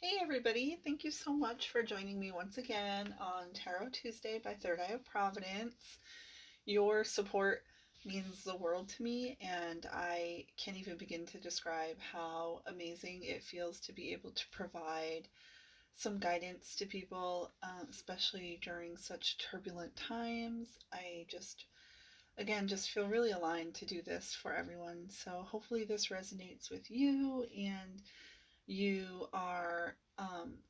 Hey everybody, thank you so much for joining me once again on Tarot Tuesday by Third Eye of Providence. Your support means the world to me, and I can't even begin to describe how amazing it feels to be able to provide some guidance to people, especially during such turbulent times. I just feel really aligned to do this for everyone. So hopefully this resonates with you and you are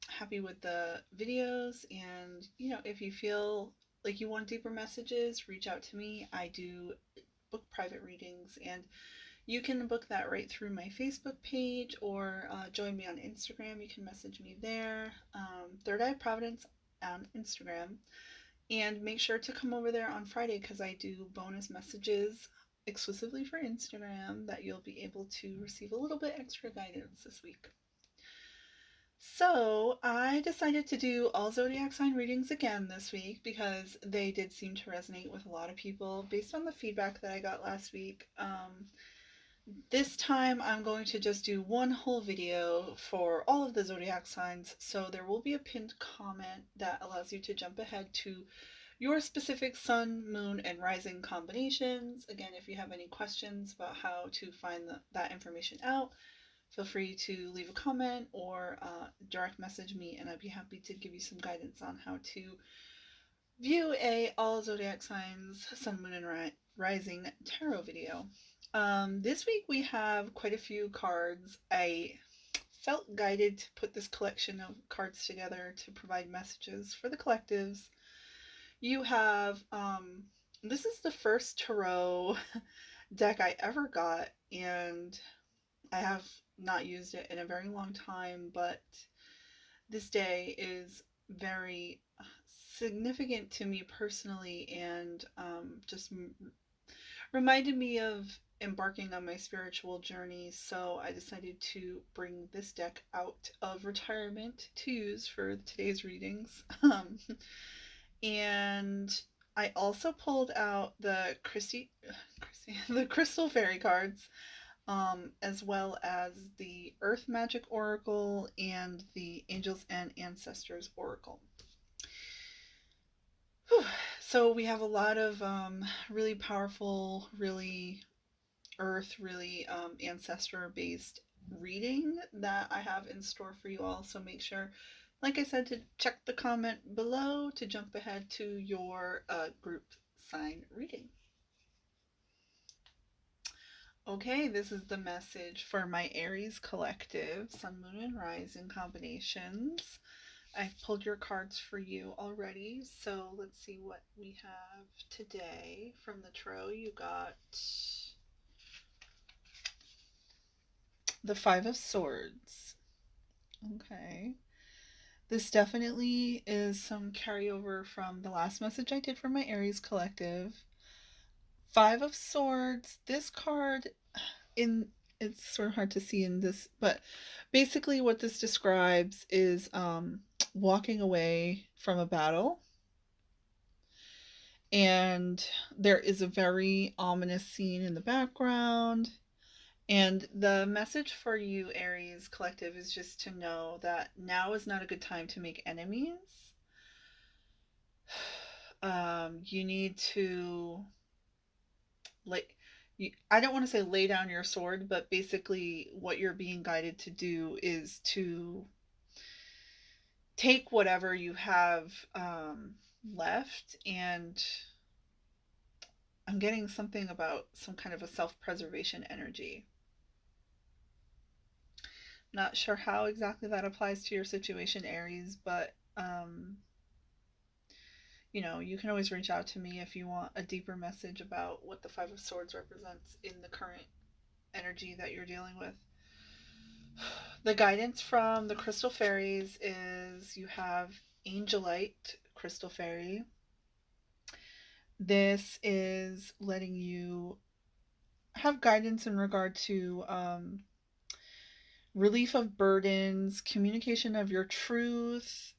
happy with the videos. And if you feel like you want deeper messages, reach out to me. I do book private readings, and you can book that right through my Facebook page, or join me on Instagram. You can message me there, Third Eye Providence on Instagram. And make sure to come over there on Friday, because I do bonus messages exclusively for Instagram that you'll be able to receive a little bit extra guidance this week. So, I decided to do all zodiac sign readings again this week because they did seem to resonate with a lot of people based on the feedback that I got last week. This time I'm going to just do one whole video for all of the zodiac signs, so there will be a pinned comment that allows you to jump ahead to your specific sun, moon, and rising combinations. Again, if you have any questions about how to find that information out, feel free to leave a comment or direct message me, and I'd be happy to give you some guidance on how to view a all zodiac signs, sun, moon, and rising tarot video. This week we have quite a few cards. I felt guided to put this collection of cards together to provide messages for the collectives. You have, this is the first tarot deck I ever got, and I have not used it in a very long time, but this day is very significant to me personally, and just reminded me of embarking on my spiritual journey. So I decided to bring this deck out of retirement to use for today's readings. And I also pulled out the Crystal Fairy cards, as well as the Earth Magic Oracle and the Angels and Ancestors Oracle. Whew. So we have a lot of really powerful, really earth, really ancestor based reading that I have in store for you all. So make sure, like I said, to check the comment below to jump ahead to your group sign reading. Okay, this is the message for my Aries collective, Sun, Moon, and Rising combinations. I've pulled your cards for you already, so let's see what we have today from the tarot. You got the Five of Swords. Okay. This definitely is some carryover from the last message I did for my Aries collective. Five of Swords. This card, in it's sort of hard to see in this, but basically what this describes is walking away from a battle. And there is a very ominous scene in the background. And the message for you, Aries collective, is just to know that now is not a good time to make enemies. You need to, like, I don't want to say lay down your sword, but basically what you're being guided to do is to take whatever you have left. And I'm getting something about some kind of a self-preservation energy. Not sure how exactly that applies to your situation, Aries, but you can always reach out to me if you want a deeper message about what the Five of Swords represents in the current energy that you're dealing with. The guidance from the Crystal Fairies is you have Angelite Crystal Fairy. This is letting you have guidance in regard to relief of burdens, communication of your truth.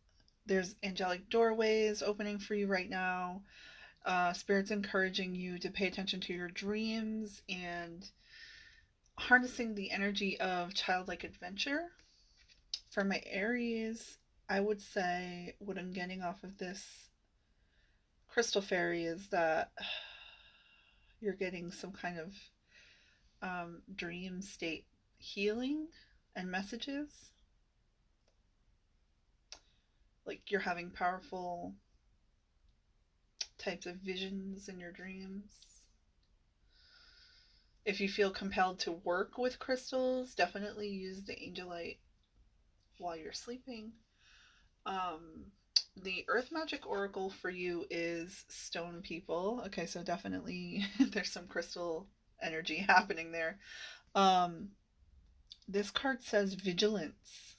There's angelic doorways opening for you right now. Spirit's encouraging you to pay attention to your dreams and harnessing the energy of childlike adventure. For my Aries, I would say what I'm getting off of this crystal fairy is that you're getting some kind of dream state healing and messages. Like you're having powerful types of visions in your dreams. If you feel compelled to work with crystals, definitely use the angelite while you're sleeping. Um, the Earth Magic Oracle for you is Stone People. Okay, so definitely there's some crystal energy happening there. Um, this card says Vigilance.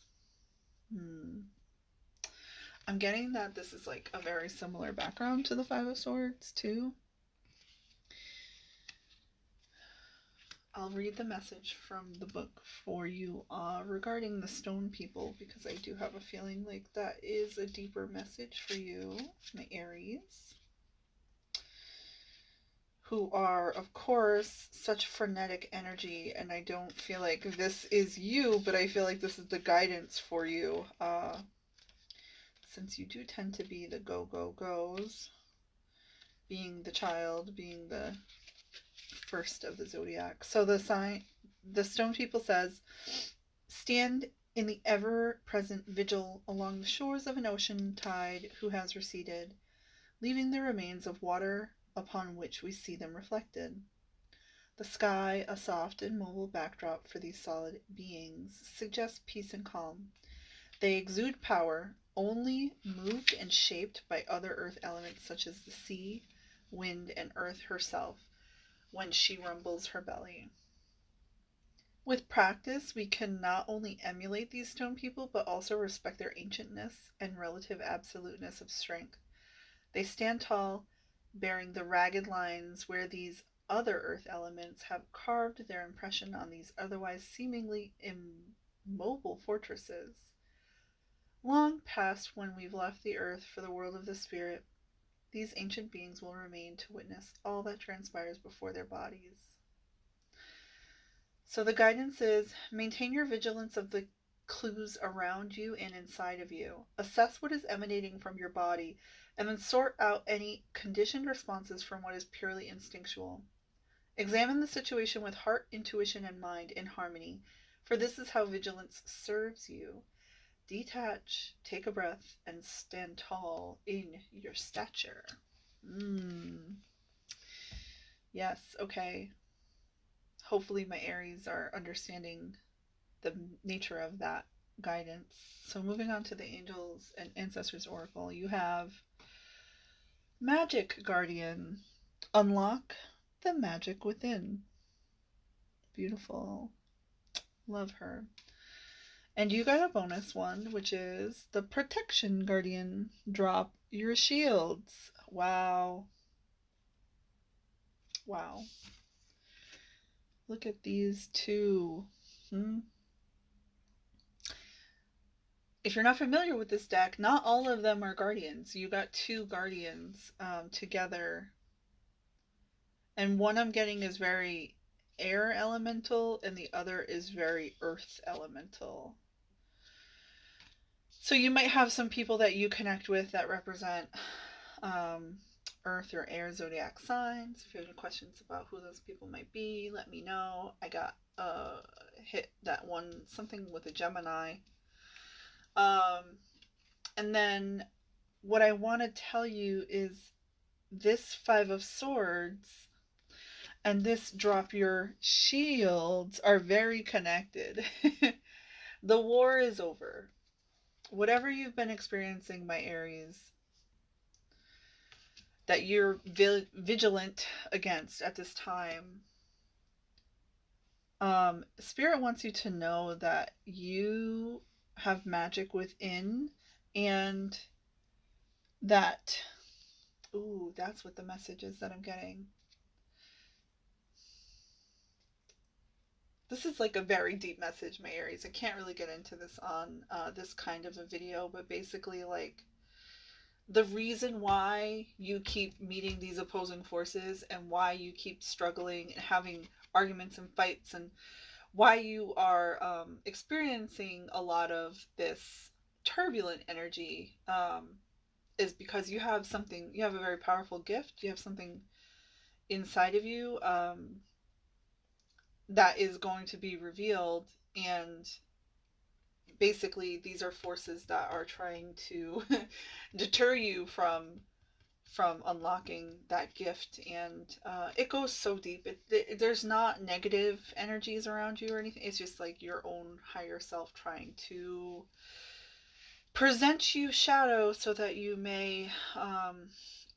I'm getting that this is like a very similar background to the Five of Swords, too. I'll read the message from the book for you regarding the Stone People, because I do have a feeling like that is a deeper message for you, my Aries, who are, of course, such frenetic energy, and I don't feel like this is you, but I feel like this is the guidance for you, since you do tend to be the go-go-goes, being the child, being the first of the zodiac. So the Stone People says, stand in the ever-present vigil along the shores of an ocean tide who has receded, leaving the remains of water upon which we see them reflected. The sky, a soft and mobile backdrop for these solid beings, suggests peace and calm. They exude power, only moved and shaped by other earth elements such as the sea, wind, and earth herself, when she rumbles her belly. With practice, we can not only emulate these Stone People, but also respect their ancientness and relative absoluteness of strength. They stand tall, bearing the ragged lines where these other earth elements have carved their impression on these otherwise seemingly immobile fortresses. Long past when we've left the earth for the world of the spirit, these ancient beings will remain to witness all that transpires before their bodies. So the guidance is maintain your vigilance of the clues around you and inside of you. Assess what is emanating from your body, and then sort out any conditioned responses from what is purely instinctual. Examine the situation with heart, intuition, and mind in harmony, for this is how vigilance serves you. Detach, take a breath, and stand tall in your stature. Yes, okay. Hopefully my Aries are understanding the nature of that guidance. So moving on to the Angels and Ancestors Oracle, you have Magic Guardian. Unlock the magic within. Beautiful. Love her. And you got a bonus one, which is the Protection Guardian. Drop your shields. Wow. Wow. Look at these two. If you're not familiar with this deck, not all of them are guardians. You got two guardians together. And one I'm getting is very air elemental, and the other is very earth elemental. So you might have some people that you connect with that represent earth or air zodiac signs. If you have any questions about who those people might be, let me know. I got hit that one, something with a Gemini. And then what I want to tell you is this Five of Swords and this drop your shields are very connected. The war is over. Whatever you've been experiencing, my Aries, that you're vigilant against at this time, Spirit wants you to know that you have magic within, and that, that's what the message is that I'm getting. This is like a very deep message, my Aries. I can't really get into this on this kind of a video, but basically, like, the reason why you keep meeting these opposing forces and why you keep struggling and having arguments and fights and why you are experiencing a lot of this turbulent energy is because you have something, you have a very powerful gift, you have something inside of you that is going to be revealed. And basically, these are forces that are trying to deter you from unlocking that gift. And it goes so deep. There's not negative energies around you or anything. It's just like your own higher self trying to present you shadow so that you may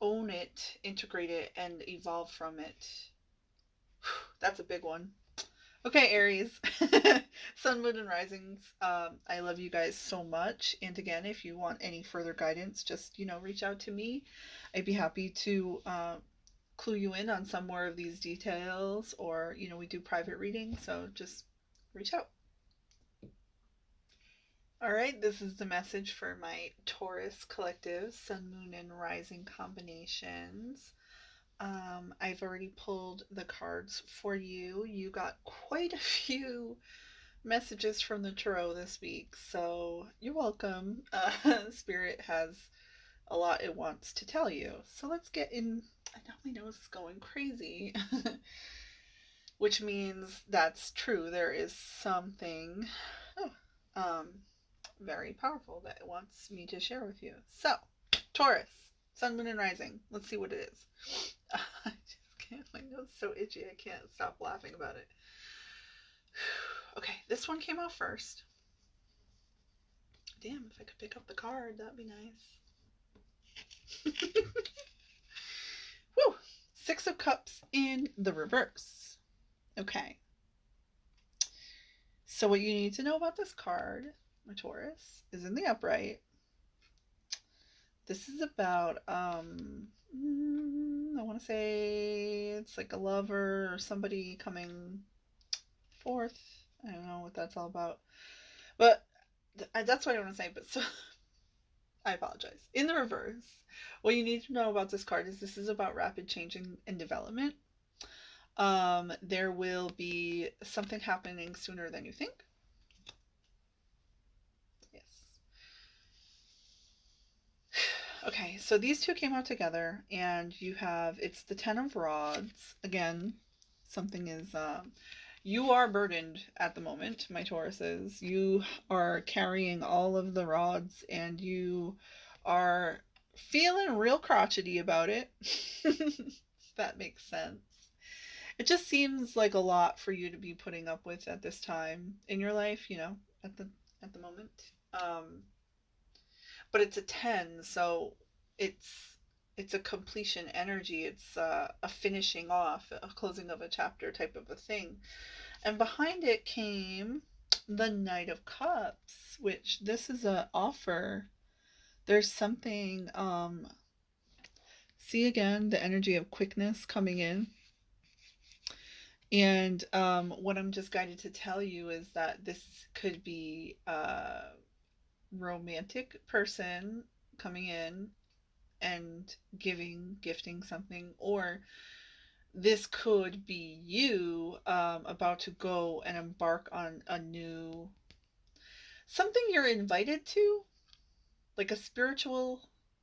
own it, integrate it, and evolve from it. That's a big one. Okay, Aries. Sun, Moon, and Risings. I love you guys so much. And again, if you want any further guidance, just, reach out to me. I'd be happy to clue you in on some more of these details, or, we do private readings, so just reach out. All right, this is the message for my Taurus collective, Sun, Moon, and Rising combinations. I've already pulled the cards for you. You got quite a few messages from the tarot this week, so you're welcome. Spirit has a lot it wants to tell you. So let's get in. I know my nose is going crazy, which means that's true. There is something very powerful that it wants me to share with you. So, Taurus, Sun, Moon, and Rising. Let's see what it is. I just can't. My nose is so itchy. I can't stop laughing about it. Okay, this one came out first. Damn, if I could pick up the card, that'd be nice. Woo! Six of Cups in the reverse. Okay. So what you need to know about this card, my Taurus, is in the upright. This is about, I want to say it's like a lover or somebody coming forth. I don't know what that's all about. But that's what I want to say. But so, I apologize. In the reverse, what you need to know about this card is this is about rapid change and development. There will be something happening sooner than you think. Yes. Okay, so these two came out together, and you have, it's the Ten of Rods. Again, something is, you are burdened at the moment, my Tauruses. You are carrying all of the rods, and you are feeling real crotchety about it. That makes sense. It just seems like a lot for you to be putting up with at this time in your life, at the moment. But it's a 10, so it's a completion energy. It's a finishing off, a closing of a chapter type of a thing. And behind it came the Knight of Cups, which this is an offer. There's something, see again, the energy of quickness coming in. And what I'm just guided to tell you is that this could be a romantic person coming in and gifting something, or this could be you about to go and embark on a new something you're invited to, like a spiritual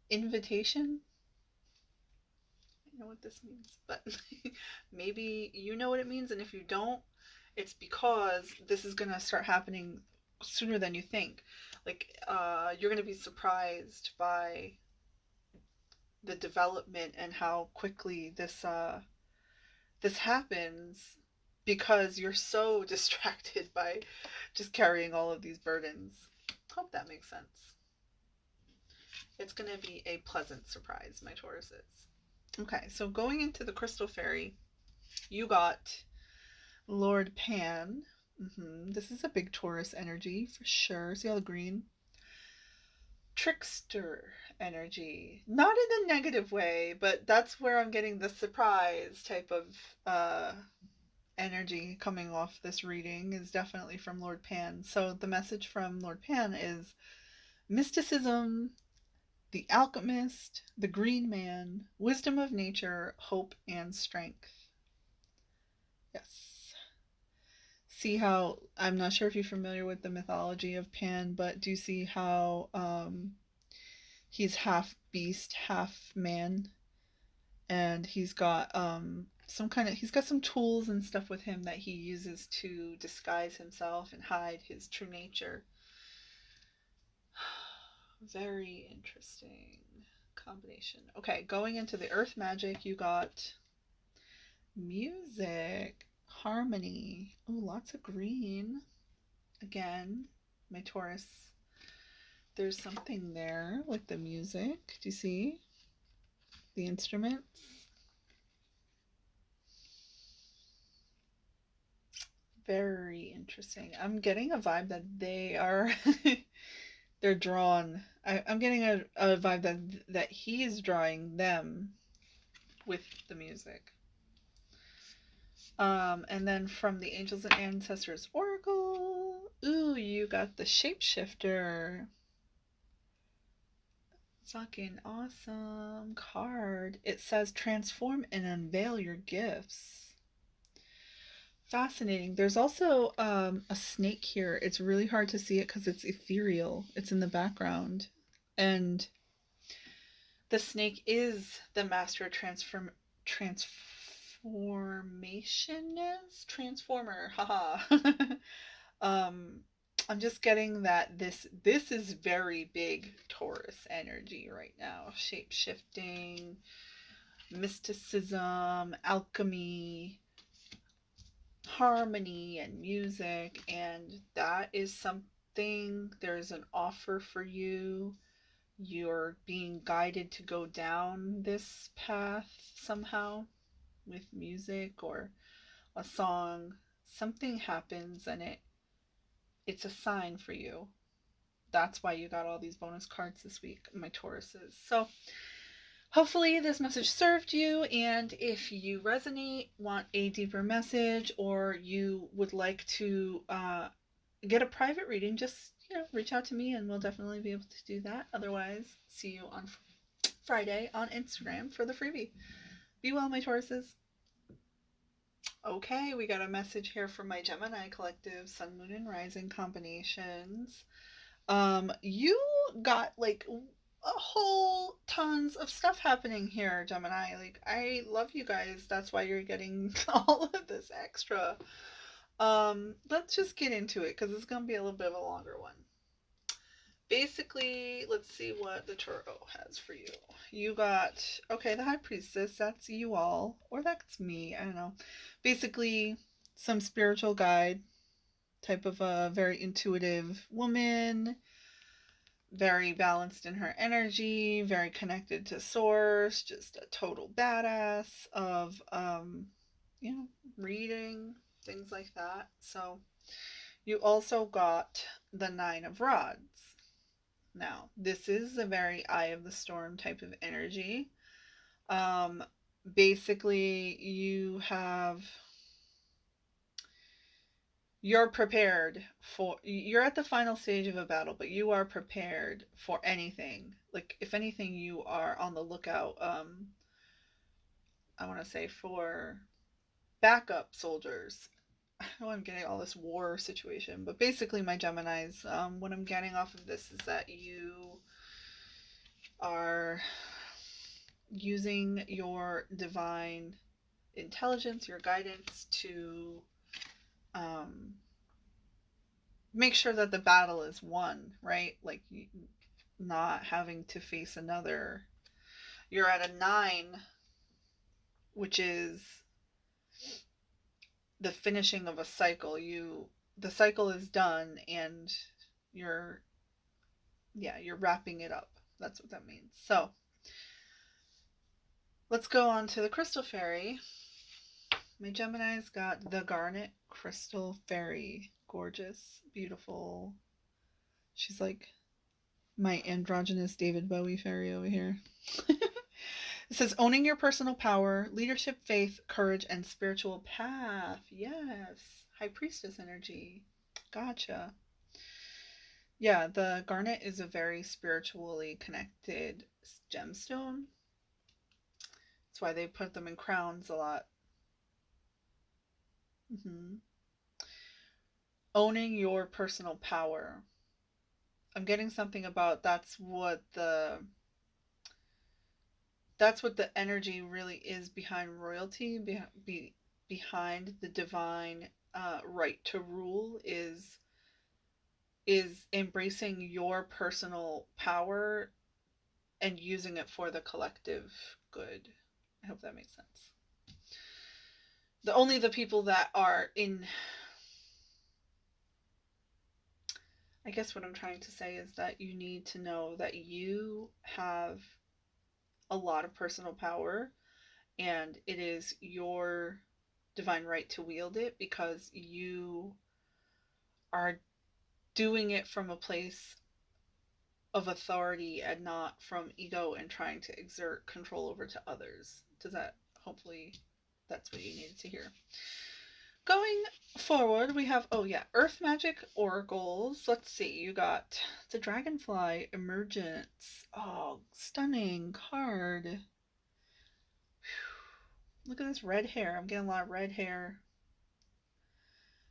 invitation. I know what this means, but maybe you know what it means, and if you don't, it's because this is going to start happening sooner than you think. Like, you're going to be surprised by the development and how quickly this happens, because you're so distracted by just carrying all of these burdens. Hope that makes sense. It's going to be a pleasant surprise, my Tauruses. Okay, so going into the Crystal Fairy, you got Lord Pan. This is a big Taurus energy for sure. See all the green? Trickster energy. Not in a negative way, but that's where I'm getting the surprise type of energy coming off this reading is definitely from Lord Pan. So the message from Lord Pan is mysticism, the alchemist, the green man, wisdom of nature, hope, and strength. Yes. see how, I'm not sure if you're familiar with the mythology of Pan, but do you see how he's half beast, half man, and he's got he's got some tools and stuff with him that he uses to disguise himself and hide his true nature. Very interesting combination. Okay, going into the earth magic, you got music, harmony. Oh, lots of green. Again, my Taurus. There's something there with the music. Do you see the instruments? Very interesting. I'm getting a vibe that they are they're drawn. I'm getting a vibe that he's drawing them with the music. And then from the Angels and Ancestors Oracle, ooh, you got the Shapeshifter. Fucking awesome card. It says transform and unveil your gifts. Fascinating. There's also a snake here. It's really hard to see it because it's ethereal. It's in the background. And the snake is the master transformationist? Transformer. Haha. um, I'm just getting that this is very big Taurus energy right now. Shape shifting, mysticism, alchemy, harmony, and music, and that is something. There's an offer for you. You're being guided to go down this path somehow with music or a song. Something happens and it's a sign for you. That's why you got all these bonus cards this week, my Tauruses. So hopefully this message served you, and if you resonate, want a deeper message, or you would like to get a private reading, just reach out to me and we'll definitely be able to do that. Otherwise, see you on Friday on Instagram for the freebie. Be well, my Tauruses. Okay, we got a message here from my Gemini collective, Sun, Moon, and Rising combinations. You got like a whole tons of stuff happening here, Gemini. Like, I love you guys. That's why you're getting all of this extra. Let's just get into it because it's gonna be a little bit of a longer one. Basically, let's see what the tarot has for you. You got, okay, the High Priestess, that's you all, or that's me, I don't know. Basically, some spiritual guide, type of a very intuitive woman, very balanced in her energy, very connected to source, just a total badass of, reading, things like that. So, you also got the Nine of Rods. Now, this is a very eye of the storm type of energy. Basically, you're prepared you're at the final stage of a battle, but you are prepared for anything. Like, if anything, you are on the lookout, I want to say, for backup soldiers. I know I'm getting all this war situation, but basically, my Geminis, what I'm getting off of this is that you are using your divine intelligence, your guidance to make sure that the battle is won, right? Like, not having to face another. You're at a 9, which is the finishing of a cycle. The cycle is done and you're wrapping it up. That's what that means. So let's go on to the Crystal Fairy. My Gemini's got the Garnet Crystal Fairy. Gorgeous, beautiful. She's like my androgynous David Bowie fairy over here. It says, owning your personal power, leadership, faith, courage, and spiritual path. Yes. High Priestess energy. Gotcha. Yeah, the garnet is a very spiritually connected gemstone. That's why they put them in crowns a lot. owning your personal power. I'm getting something about that's what the energy really is behind royalty, behind the divine right to rule is embracing your personal power and using it for the collective good. I hope that makes sense. The people that are in, I guess what I'm trying to say is that you need to know that you have a lot of personal power and it is your divine right to wield it because you are doing it from a place of authority and not from ego and trying to exert control over to others. Does that, hopefully that's what you needed to hear. Going forward, we have, oh yeah, Earth Magic Oracles. Let's see, you got the Dragonfly Emergence. Oh, stunning card. Look at this red hair. I'm getting a lot of red hair.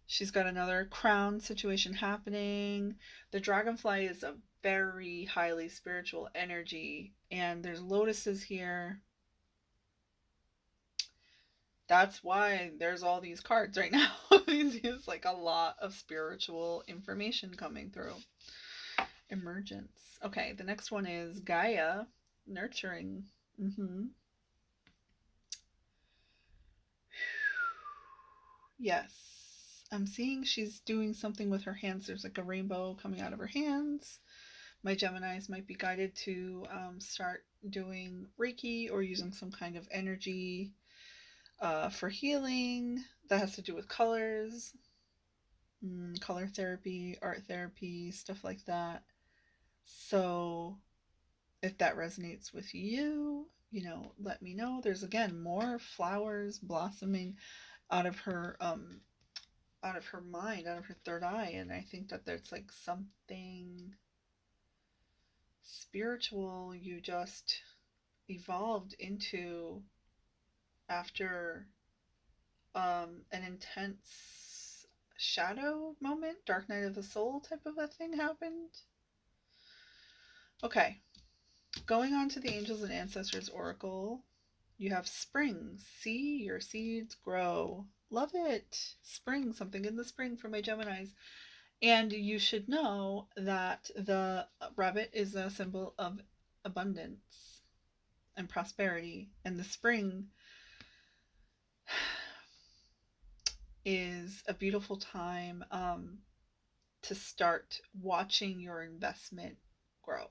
She's got another crown situation happening. The dragonfly is a very highly spiritual energy, and there's lotuses here. That's why there's all these cards right now. There's like a lot of spiritual information coming through. Emergence. Okay, the next one is Gaia, nurturing. Yes. I'm seeing she's doing something with her hands. There's like a rainbow coming out of her hands. My Geminis might be guided to start doing Reiki or using some kind of energy for healing. That has to do with colors, color therapy, art therapy, stuff like that. So if that resonates with you, let me know. There's again more flowers blossoming out of her mind, out of her third eye, and I think that there's like something spiritual you just evolved into after an intense shadow moment, dark night of the soul type of a thing happened. Okay, going on to the Angels and Ancestors Oracle, you have spring. See your seeds grow. Love it. Spring, something in the spring for my Geminis. And you should know that the rabbit is a symbol of abundance and prosperity. And the spring is a beautiful time to start watching your investment grow.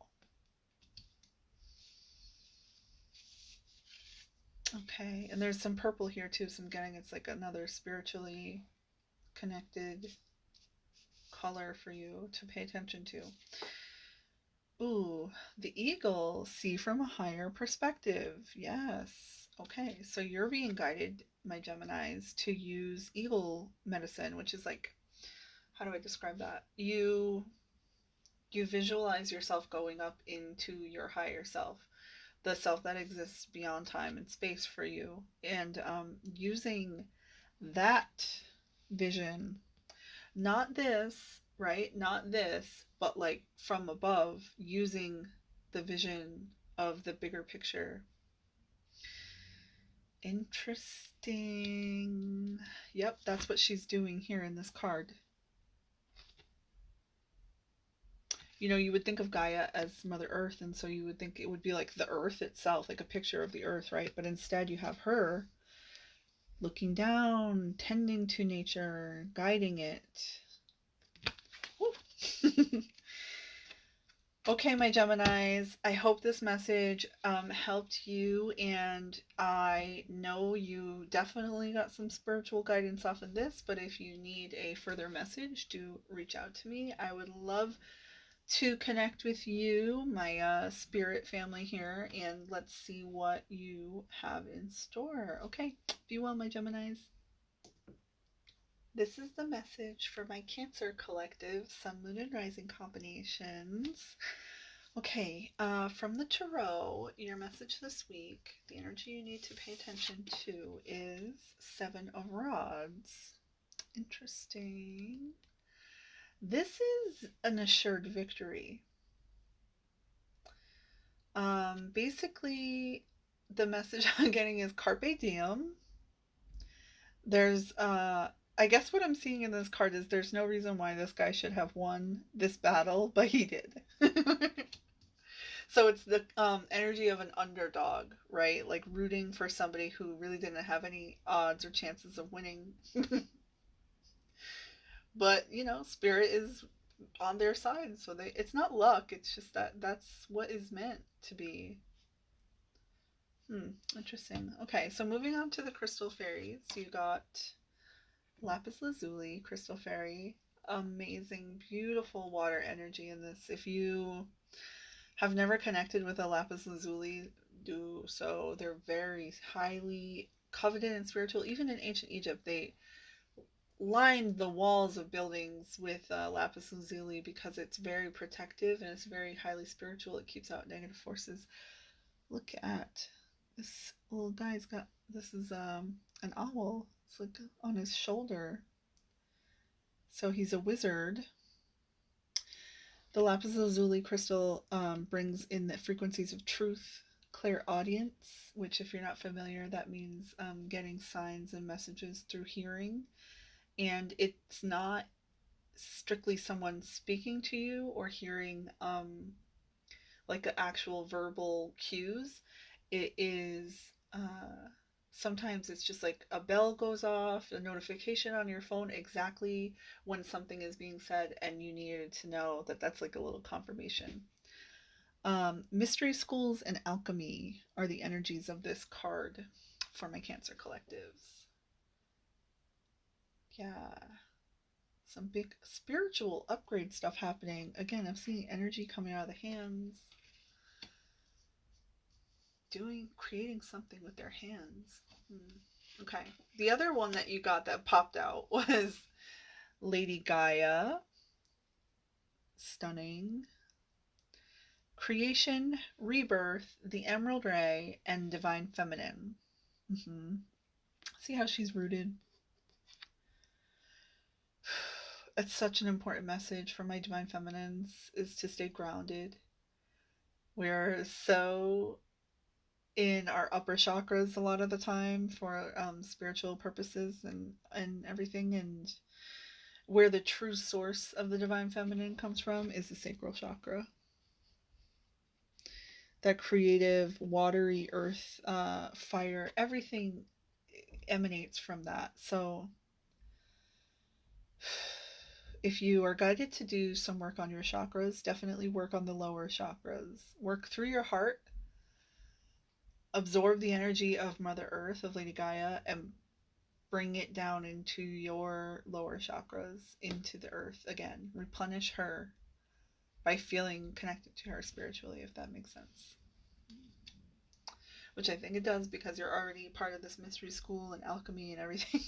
Okay, and there's some purple here too, so I'm getting it's like another spiritually connected color for you to pay attention to. Ooh, the eagle, see from a higher perspective. Yes. Okay, so you're being guided, my Geminis, to use eagle medicine, which is like, how do I describe that? You visualize yourself going up into your higher self, the self that exists beyond time and space for you, and using that vision, not this, right? Not this, but like from above, using the vision of the bigger picture. Interesting. Yep, that's what she's doing here in this card. You would think of Gaia as Mother Earth, and so you would think it would be like the Earth itself, like a picture of the Earth, right? But instead, you have her looking down, tending to nature, guiding it. Okay, my Geminis, I hope this message helped you, and I know you definitely got some spiritual guidance off of this, but if you need a further message, do reach out to me. I would love to connect with you, my spirit family here, and let's see what you have in store. Okay, be well, my Geminis. This is the message for my Cancer collective, Sun, Moon, and Rising combinations. Okay, from the Tarot, your message this week, the energy you need to pay attention to is Seven of Rods. Interesting. This is an assured victory. Basically, the message I'm getting is carpe diem. There's, I guess what I'm seeing in this card is there's no reason why this guy should have won this battle, but he did. So it's the energy of an underdog, right? Like rooting for somebody who really didn't have any odds or chances of winning. But, spirit is on their side, so it's not luck, it's just that's what is meant to be. Interesting. Okay, so moving on to the crystal fairies, you got lapis lazuli crystal fairy. Amazing, beautiful water energy in this. If you have never connected with a lapis lazuli, do so. They're very highly coveted and spiritual. Even in ancient Egypt, they lined the walls of buildings with lapis lazuli because it's very protective and it's very highly spiritual. It keeps out negative forces. Look at this little guy's got, this is an owl. It's like on his shoulder. So he's a wizard. The lapis lazuli crystal brings in the frequencies of truth, clairaudience, which, if you're not familiar, that means getting signs and messages through hearing. And it's not strictly someone speaking to you or hearing like actual verbal cues. It is sometimes it's just like a bell goes off, a notification on your phone exactly when something is being said, and you needed to know that that's like a little confirmation. Mystery schools and alchemy are the energies of this card for my Cancer collectives. Yeah, some big spiritual upgrade stuff happening. Again, I'm seeing energy coming out of the hands, creating something with their hands. Okay. The other one that you got that popped out was Lady Gaia. Stunning. Creation, rebirth, the emerald ray, and divine feminine. See how she's rooted? It's such an important message for my divine feminines, is to stay grounded. We're so in our upper chakras a lot of the time for spiritual purposes and everything, and where the true source of the divine feminine comes from is the sacral chakra. That creative, watery earth, fire, everything emanates from that. So if you are guided to do some work on your chakras, definitely work on the lower chakras. Work through your heart, absorb the energy of Mother Earth, of Lady Gaia, and bring it down into your lower chakras, into the earth again. Replenish her by feeling connected to her spiritually, if that makes sense. Which I think it does, because you're already part of this mystery school and alchemy and everything.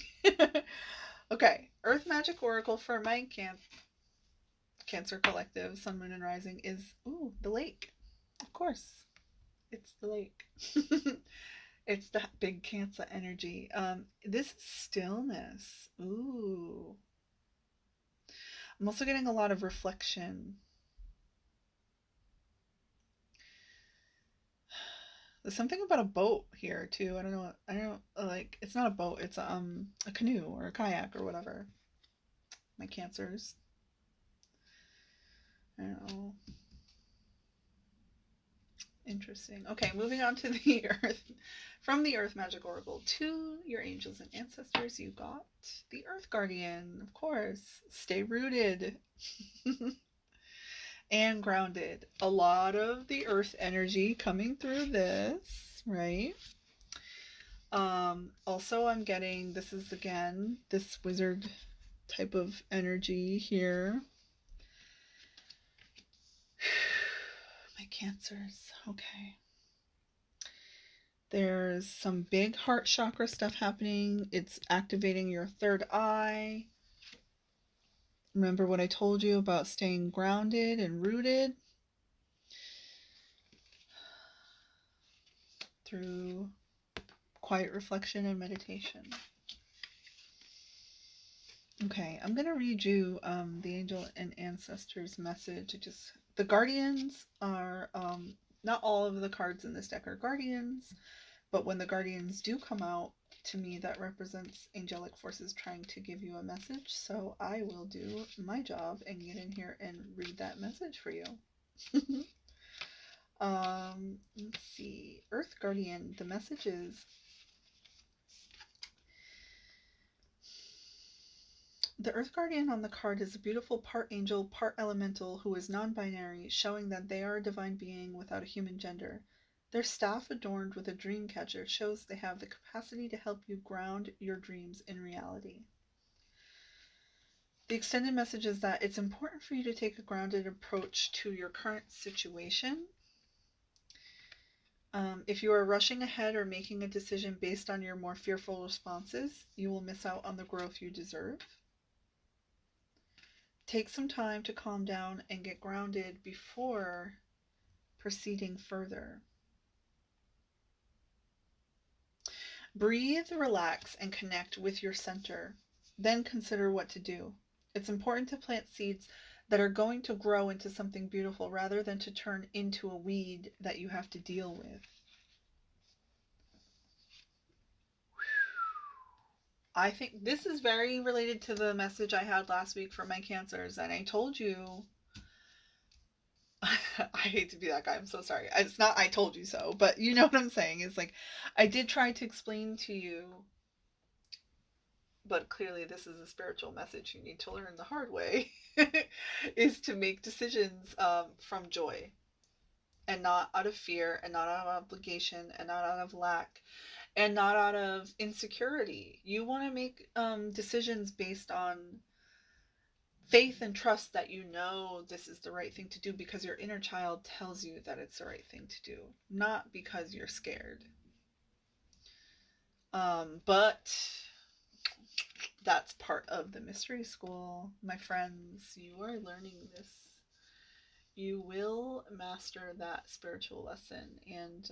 Okay, Earth Magic Oracle for my Cancer collective, Sun, Moon, and Rising is, the lake. Of course, it's the lake. It's the big Cancer energy. This is stillness. Ooh. I'm also getting a lot of reflection. There's something about a boat here too. I don't know. Like, it's not a boat. It's a canoe or a kayak or whatever. My Cancers. I don't know. Interesting. Okay, moving on to the Earth. From the Earth Magic Oracle to your angels and ancestors, you got the Earth Guardian, of course. Stay rooted and grounded. A lot of the Earth energy coming through this, right? Also, I'm getting, this is again this wizard type of energy here. My Cancers. Okay. There's some big heart chakra stuff happening. It's activating your third eye. Remember what I told you about staying grounded and rooted through quiet reflection and meditation. Okay, I'm gonna read you the angel and ancestors message. The guardians are not all of the cards in this deck are guardians, but when the guardians do come out to me, that represents angelic forces trying to give you a message. So I will do my job and get in here and read that message for you. Let's see. Earth Guardian. The message is the Earth Guardian on the card is a beautiful part angel, part elemental who is non binary, showing that they are a divine being without a human gender. Their staff, adorned with a dream catcher, shows they have the capacity to help you ground your dreams in reality. The extended message is that it's important for you to take a grounded approach to your current situation. If you are rushing ahead or making a decision based on your more fearful responses, you will miss out on the growth you deserve. Take some time to calm down and get grounded before proceeding further. Breathe, relax, and connect with your center. Then consider what to do. It's important to plant seeds that are going to grow into something beautiful rather than to turn into a weed that you have to deal with. I think this is very related to the message I had last week for my cancers, and I told you I hate to be that guy. I'm so sorry. It's not I told you so, but you know what I'm saying. It's like I did try to explain to you, but clearly this is a spiritual message you need to learn the hard way, is to make decisions from joy and not out of fear and not out of obligation and not out of lack and not out of insecurity. You want to make decisions based on faith and trust that you know this is the right thing to do because your inner child tells you that it's the right thing to do, not because you're scared. But that's part of the mystery school, my friends. You are learning this. You will master that spiritual lesson, and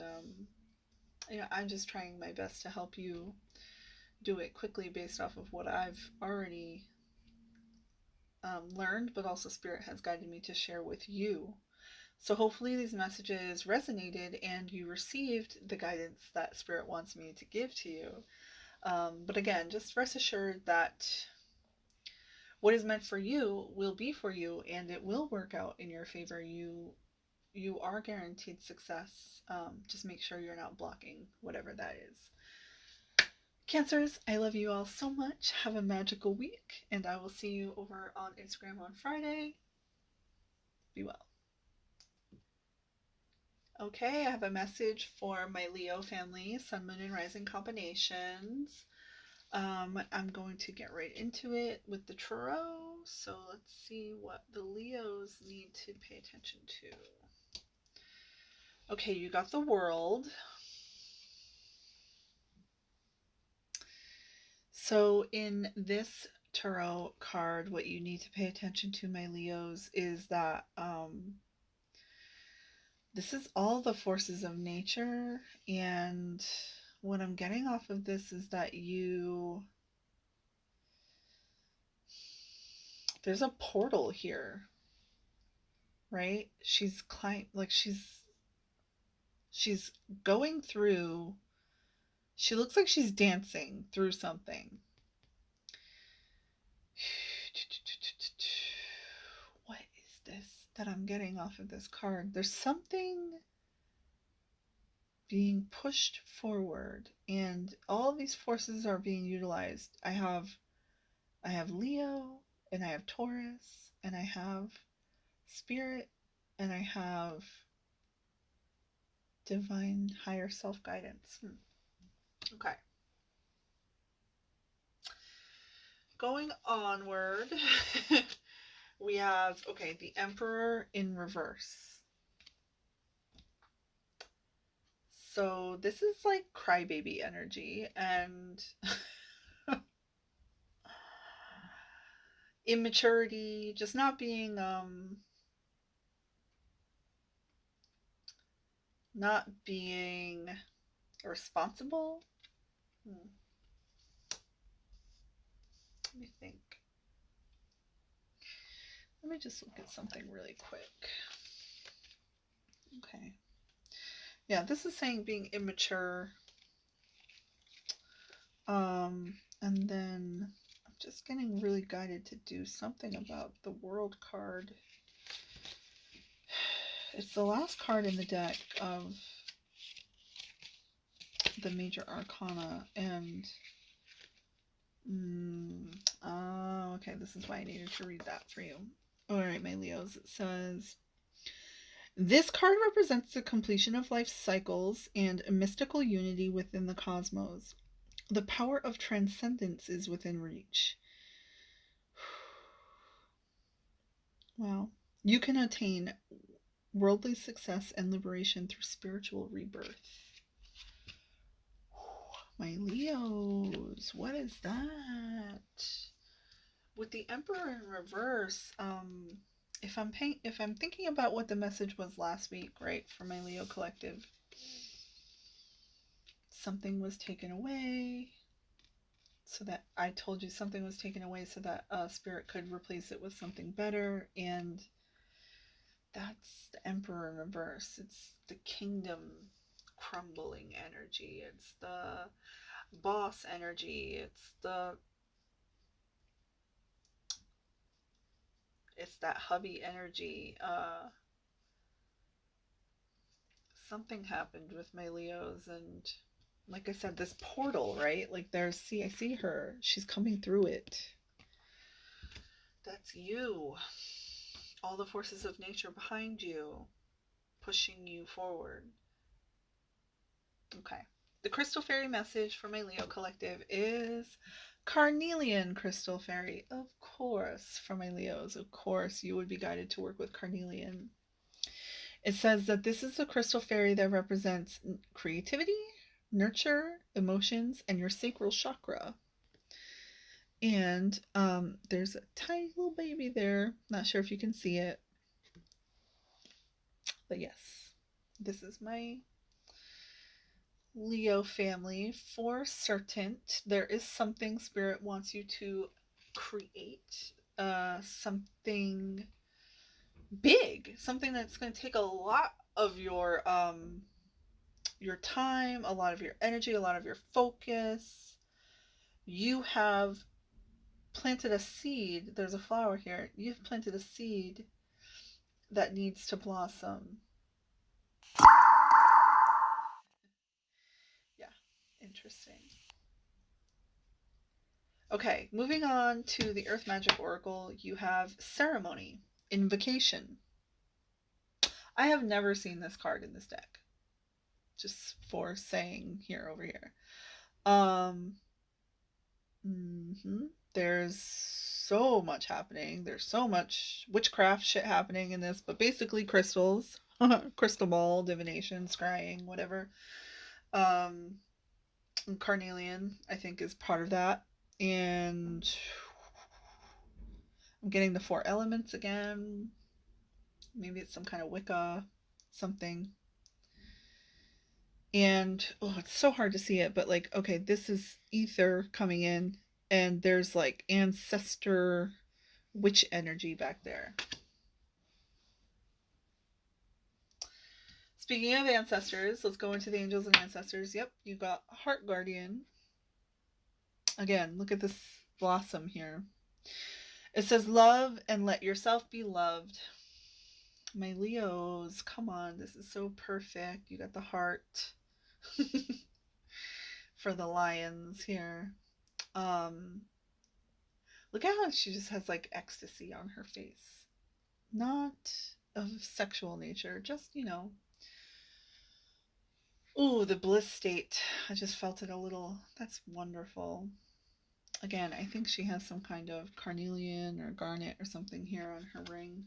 I'm just trying my best to help you do it quickly based off of what I've already learned, but also Spirit has guided me to share with you. So hopefully these messages resonated and you received the guidance that Spirit wants me to give to you. But again, just rest assured that what is meant for you will be for you, and it will work out in your favor. You are guaranteed success. Just make sure you're not blocking whatever that is. Cancers, I love you all so much. Have a magical week, and I will see you over on Instagram on Friday. Be well. Okay, I have a message for my Leo family, Sun, Moon, and Rising combinations. I'm going to get right into it with the tarot. So let's see what the Leos need to pay attention to. Okay, you got the World. So in this tarot card, what you need to pay attention to, my Leos, is that this is all the forces of nature, and what I'm getting off of this is that there's a portal here, right? She's going through, she looks like she's dancing through something. What is this that I'm getting off of this card? There's something being pushed forward, and all of these forces are being utilized. I have Leo, and I have Taurus, and I have Spirit, and I have divine higher self guidance. Okay. Going onward, we have, okay, the Emperor in reverse. So this is like crybaby energy and immaturity, just not being responsible. Let me think. Let me just look at something really quick. Okay. Yeah, this is saying being immature. And then I'm just getting really guided to do something about the World card. It's the last card in the deck of the major arcana, and okay, this is why I needed to read that for you. All right, my Leos, it says, this card represents the completion of life cycles and a mystical unity within the cosmos. The power of transcendence is within reach. Wow. You can attain worldly success and liberation through spiritual rebirth. My Leos, what is that? With the Emperor in reverse, if I'm thinking about what the message was last week, right, for my Leo collective, something was taken away, so that I told you something was taken away so that Spirit could replace it with something better, and that's the Emperor in reverse. It's the kingdom crumbling energy. It's the boss energy. It's that hubby energy. Something happened with my Leos, and like I said, this portal, right? Like I see her. She's coming through it. That's you. All the forces of nature behind you, pushing you forward. Okay. The Crystal Fairy message for my Leo collective is Carnelian Crystal Fairy. Of course, for my Leos, of course, you would be guided to work with Carnelian. It says that this is a crystal fairy that represents creativity, nurture, emotions, and your sacral chakra. And there's a tiny little baby there. Not sure if you can see it. But yes, this is my Leo family for certain. There is something Spirit wants you to create. Something big. Something that's going to take a lot of your time, a lot of your energy, a lot of your focus. You have planted a seed. There's a flower here. You've planted a seed that needs to blossom. Yeah, interesting. Okay, moving on to the Earth Magic Oracle, you have Ceremony, Invocation. I have never seen this card in this deck. Just for saying here over here. There's so much happening. There's so much witchcraft shit happening in this, but basically crystals, crystal ball, divination, scrying, whatever. Carnelian, I think, is part of that. And I'm getting the 4 elements again. Maybe it's some kind of Wicca, something. And it's so hard to see it, but like, okay, this is ether coming in, and there's like ancestor witch energy back there. Speaking of ancestors, let's go into the angels and ancestors. Yep, you got Heart Guardian. Again, look at this blossom here. It says, love and let yourself be loved. My Leos, come on, this is so perfect. You got the heart for the lions here. Look at how she just has like ecstasy on her face. Not of sexual nature, just, ooh, the bliss state. I just felt it a little. That's wonderful. Again, I think she has some kind of carnelian or garnet or something here on her ring.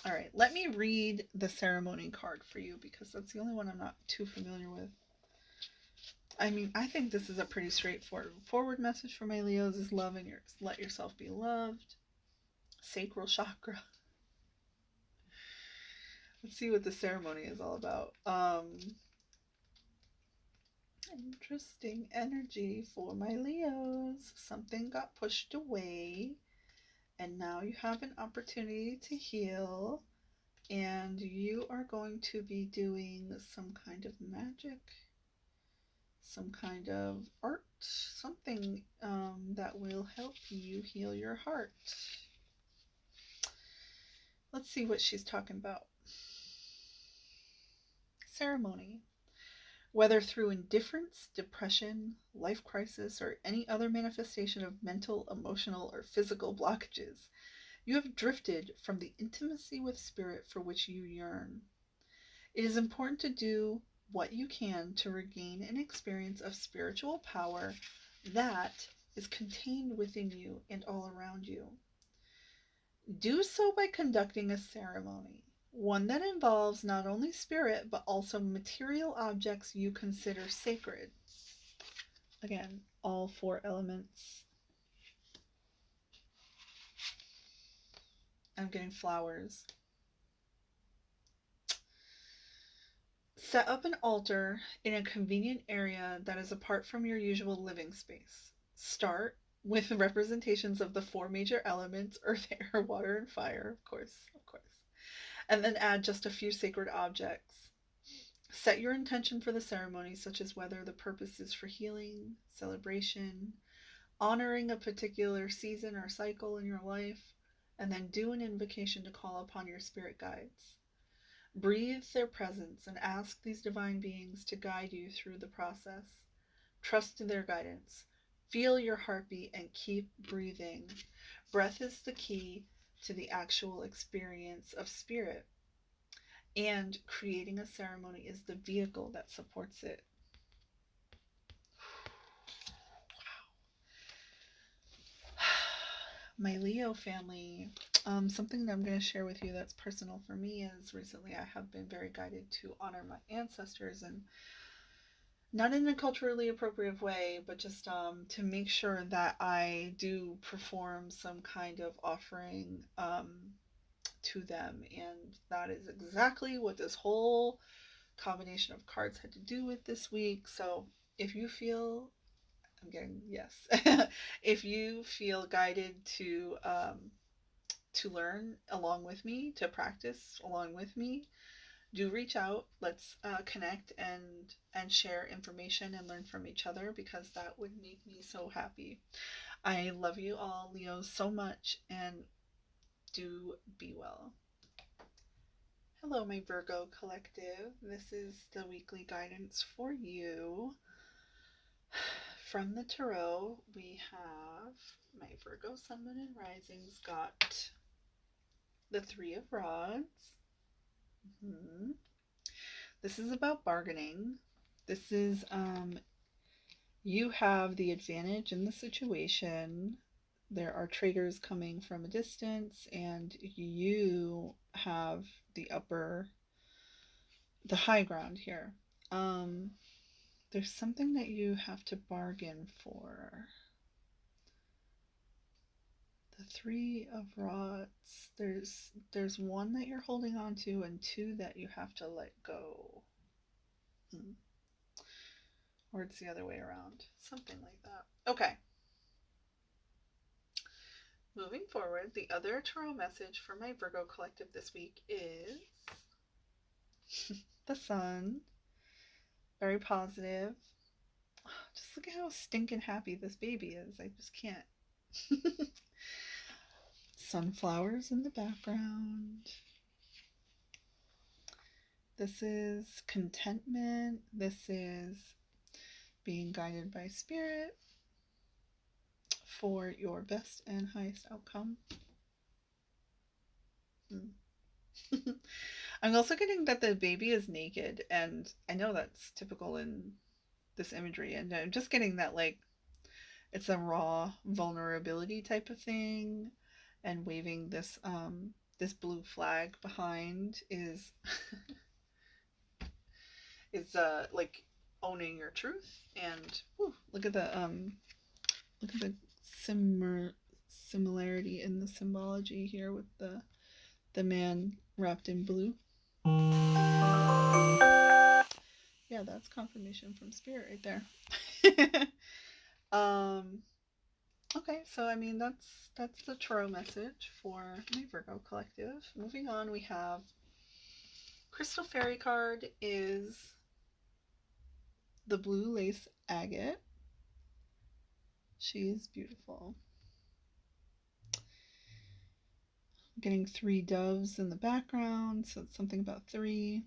All right, let me read the ceremony card for you because that's the only one I'm not too familiar with. I mean, I think this is a pretty straightforward message for my Leos is love and let yourself be loved. Sacral chakra. Let's see what the ceremony is all about. Interesting energy for my Leos. Something got pushed away, and now you have an opportunity to heal, and you are going to be doing some kind of magic, some kind of art, something that will help you heal your heart. Let's see what she's talking about. Ceremony. Whether through indifference, depression, life crisis, or any other manifestation of mental, emotional, or physical blockages, you have drifted from the intimacy with spirit for which you yearn. It is important to do what you can to regain an experience of spiritual power that is contained within you and all around you. Do so by conducting a ceremony, one that involves not only spirit but also material objects you consider sacred. Again, all four elements. I'm getting flowers. Set up an altar in a convenient area that is apart from your usual living space. Start with representations of the four major elements: earth, air, water, and fire, of course. And then add just a few sacred objects. Set your intention for the ceremony, such as whether the purpose is for healing, celebration, honoring a particular season or cycle in your life, and then do an invocation to call upon your spirit guides. Breathe their presence and ask these divine beings to guide you through the process. Trust in their guidance. Feel your heartbeat and keep breathing. Breath is the key to the actual experience of spirit, and creating a ceremony is the vehicle that supports it. My Leo family, something that I'm going to share with you that's personal for me is recently I have been very guided to honor my ancestors, and not in a culturally appropriate way, but just to make sure that I do perform some kind of offering to them. And that is exactly what this whole combination of cards had to do with this week. So if you feel, I'm getting yes, if you feel guided to learn along with me, to practice along with me, do reach out. Let's connect and share information and learn from each other, because that would make me so happy. I love you all, Leo, so much, and do be well. Hello, my Virgo collective. This is the weekly guidance for you. From the tarot, we have my Virgo Sun, Moon, and Rising's got the Three of Rods. This is about bargaining. This is you have the advantage in the situation. There are traders coming from a distance, and you have the high ground here. There's something that you have to bargain for. The Three of Rods. There's one that you're holding on to and two that you have to let go. Or it's the other way around. Something like that. Okay. Moving forward, the other tarot message for my Virgo collective this week is the Sun. Very positive. Just look at how stinking happy this baby is. I just can't. Sunflowers in the background. This is contentment. This is being guided by spirit for your best and highest outcome. I'm also getting that the baby is naked, and I know that's typical in this imagery, and I'm just getting that, like, it's a raw vulnerability type of thing, and waving this this blue flag behind is is like owning your truth. And look at the similarity in the symbology here with the man wrapped in blue. Yeah, Yeah, that's confirmation from spirit right there. um, okay, so I mean that's the tarot message for my Virgo collective. Moving on, we have Crystal Fairy card is the blue lace agate. She is beautiful. I'm getting 3 doves in the background, so it's something about 3.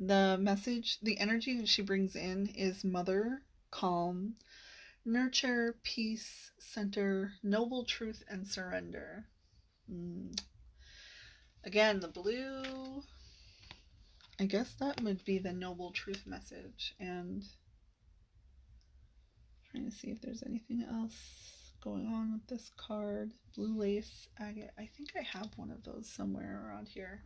The message, the energy that she brings in is mother, calm, nurture, peace, center, noble truth, and surrender. Again, the blue, I guess that would be the noble truth message. And trying to see if there's anything else going on with this card. Blue lace agate. I think I have one of those somewhere around here.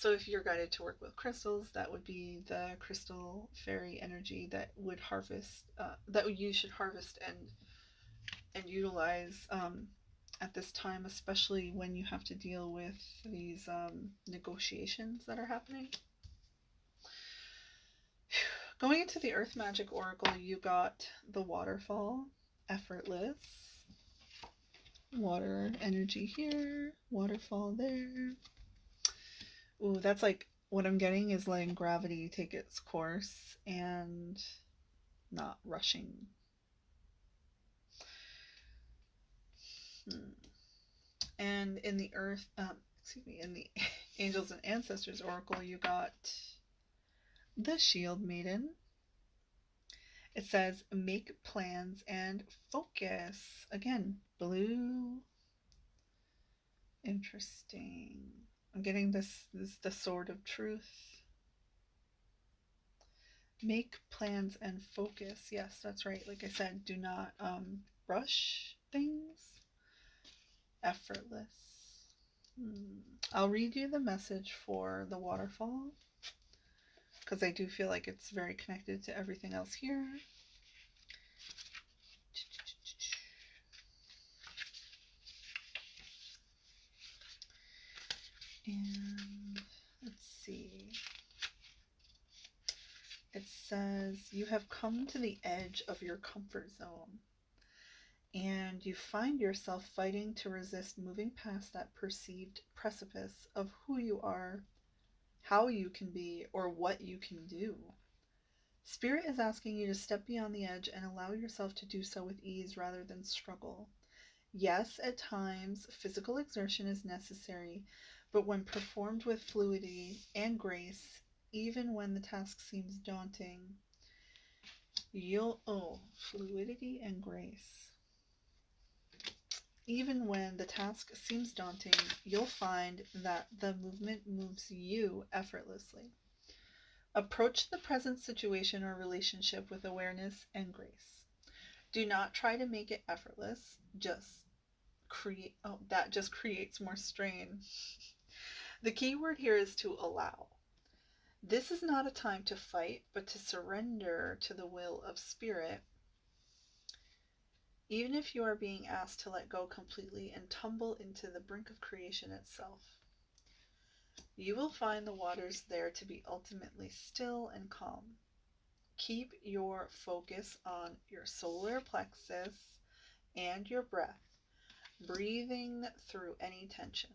So if you're guided to work with crystals, that would be the crystal fairy energy that would harvest, that you should harvest and utilize at this time, especially when you have to deal with these negotiations that are happening. Going into the Earth Magic Oracle, you got the waterfall, effortless, water energy here, waterfall there. Ooh, that's like what I'm getting is letting gravity take its course and not rushing. And in the in the Angels and Ancestors Oracle, you got the Shield Maiden. It says, make plans and focus. Again, blue. Interesting. I'm getting this the Sword of Truth. Make plans and focus. Yes, that's right. Like I said, do not rush things. Effortless. I'll read you the message for the waterfall because I do feel like it's very connected to everything else here. And let's see. It says, you have come to the edge of your comfort zone and you find yourself fighting to resist moving past that perceived precipice of who you are, how you can be, or what you can do. Spirit is asking you to step beyond the edge and allow yourself to do so with ease rather than struggle. Yes, at times, physical exertion is necessary, but when performed with fluidity and grace, even when the task seems daunting, fluidity and grace. Even when the task seems daunting, you'll find that the movement moves you effortlessly. Approach the present situation or relationship with awareness and grace. Do not try to make it effortless. That just creates more strain. The key word here is to allow. This is not a time to fight, but to surrender to the will of spirit. Even if you are being asked to let go completely and tumble into the brink of creation itself, you will find the waters there to be ultimately still and calm. Keep your focus on your solar plexus and your breath, breathing through any tension.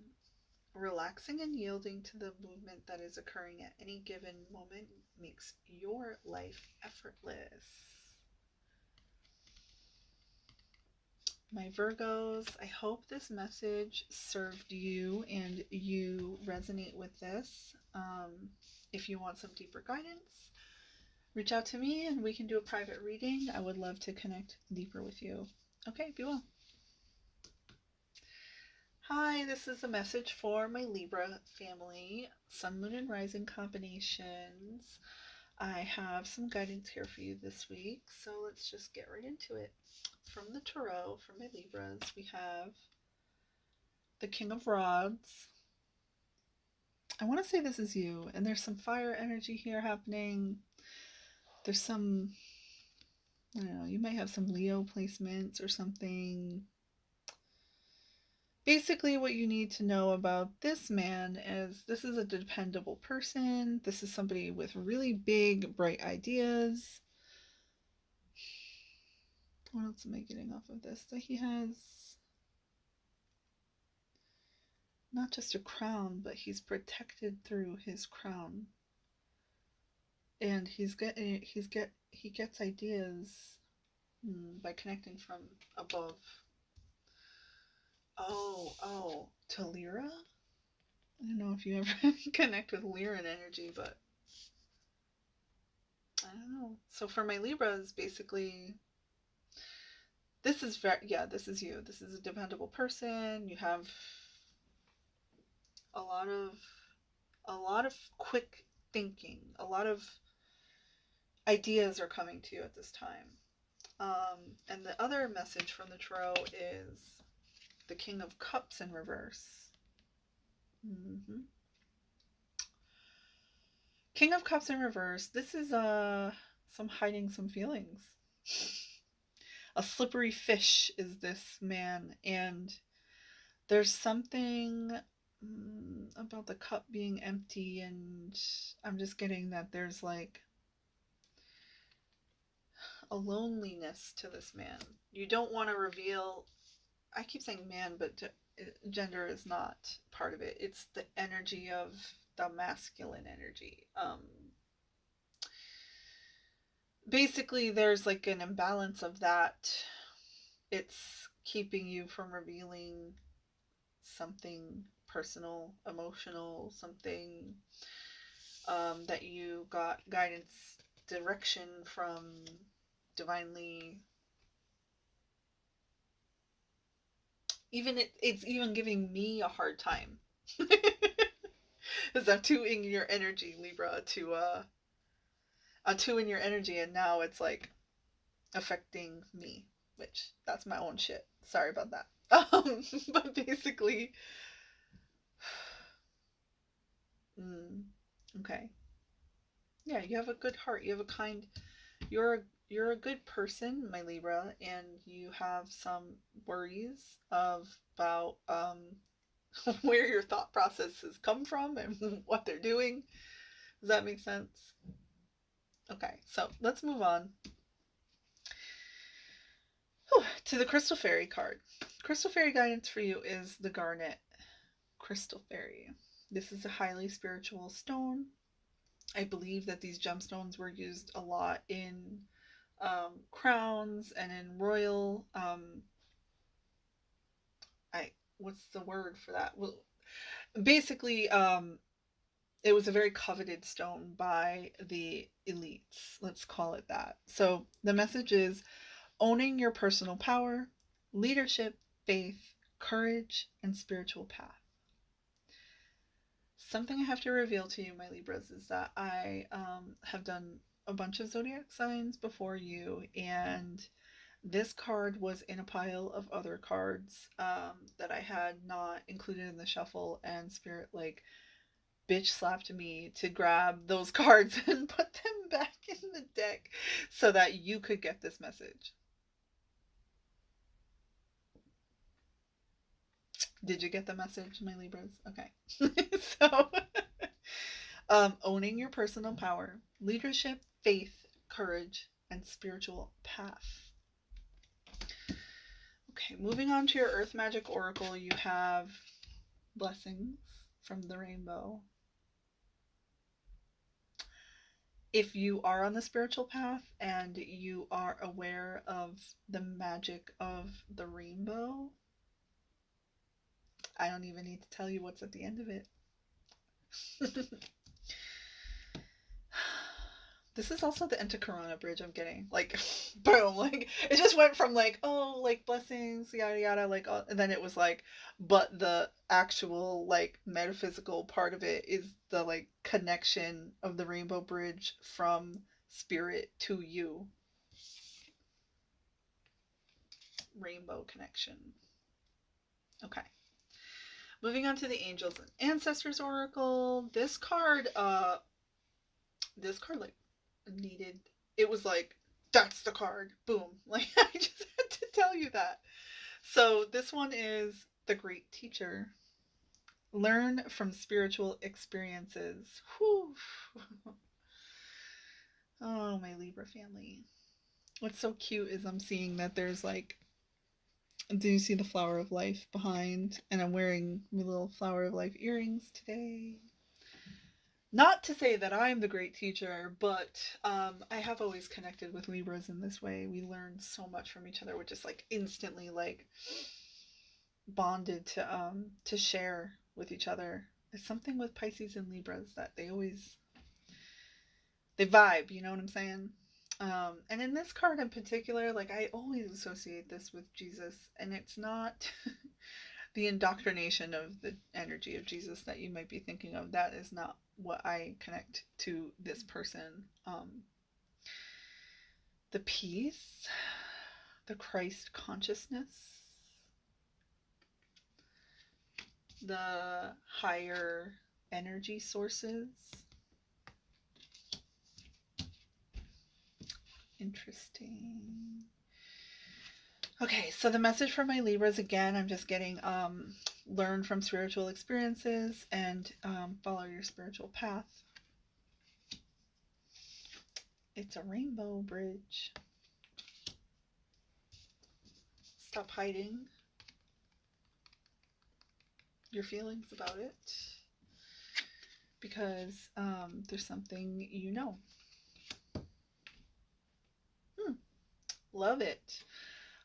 Relaxing and yielding to the movement that is occurring at any given moment makes your life effortless. My Virgos, I hope this message served you and you resonate with this. If you want some deeper guidance, reach out to me and we can do a private reading. I would love to connect deeper with you. Okay, be well. Hi, this is a message for my Libra family, Sun, Moon, and Rising combinations. I have some guidance here for you this week, so let's just get right into it. From the Tarot, for my Libras, we have the King of Rods. I want to say this is you, and there's some fire energy here happening. There's some, I don't know, you might have some Leo placements or something. Basically, what you need to know about this man is this is a dependable person. This is somebody with really big, bright ideas. What else am I getting off of this? That he has not just a crown, but he's protected through his crown. And he gets ideas by connecting from above. To Lyra? I don't know if you ever connect with Lyran energy, but I don't know. So for my Libras, basically, this is this is you. This is a dependable person. You have a lot of quick thinking. A lot of ideas are coming to you at this time. And the other message from the tarot is the King of Cups in reverse. Mm-hmm. King of Cups in reverse. This is some hiding some feelings. A slippery fish is this man, and there's something about the cup being empty, and I'm just getting that there's like a loneliness to this man. You don't want to reveal. I keep saying man, but gender is not part of it. It's the energy of the masculine energy. Basically, there's like an imbalance of that. It's keeping you from revealing something personal, emotional, something that you got guidance, direction from divinely. Even it's even giving me a hard time. Because I'm too in your energy, Libra, I'm too in your energy, and now it's like affecting me, which that's my own shit. Sorry about that. But basically, okay, yeah, you have a good heart. You have a kind. You're a good person, my Libra, and you have some worries about where your thought processes come from and what they're doing. Does that make sense? Okay, so let's move on to the Crystal Fairy card. Crystal Fairy guidance for you is the Garnet Crystal Fairy. This is a highly spiritual stone. I believe that these gemstones were used a lot in crowns and in royal. What's the word for that? Well, basically, it was a very coveted stone by the elites. Let's call it that. So the message is owning your personal power, leadership, faith, courage, and spiritual path. Something I have to reveal to you, my Libras, is that I have done a bunch of zodiac signs before you, and this card was in a pile of other cards that I had not included in the shuffle, and Spirit like bitch slapped me to grab those cards and put them back in the deck so that you could get this message. Did you get the message, my Libras? Okay. So, owning your personal power, leadership, faith, courage, and spiritual path. Okay, moving on to your Earth Magic Oracle, you have blessings from the rainbow. If you are on the spiritual path and you are aware of the magic of the rainbow, I don't even need to tell you what's at the end of it. This is also the Enta Corona bridge I'm getting. Like, boom. Like, it just went from like, oh, like blessings, yada yada, like, and then it was like, but the actual, like, metaphysical part of it is the, like, connection of the rainbow bridge from spirit to you. Rainbow connection. Okay. Moving on to the Angels and Ancestors Oracle. This card, like, needed, it was like, that's the card, boom. Like, I just had to tell you that. So this one is the great teacher. Learn from spiritual experiences. Whew. Oh, my Libra family. What's so cute is I'm seeing that there's like, do you see the flower of life behind? And I'm wearing my little flower of life earrings today. Not to say that I'm the great teacher, but I have always connected with Libras in this way. We learn so much from each other. We're just like instantly like bonded to share with each other. There's something with Pisces and Libras that they vibe. You know what I'm saying? And in this card in particular, like I always associate this with Jesus, and it's not the indoctrination of the energy of Jesus that you might be thinking of. That is not what I connect to this person. The peace, the Christ consciousness, the higher energy sources. Interesting. Okay, so the message for my Libras again, I'm just getting learn from spiritual experiences and follow your spiritual path. It's a rainbow bridge. Stop hiding your feelings about it because there's something you know. Love it.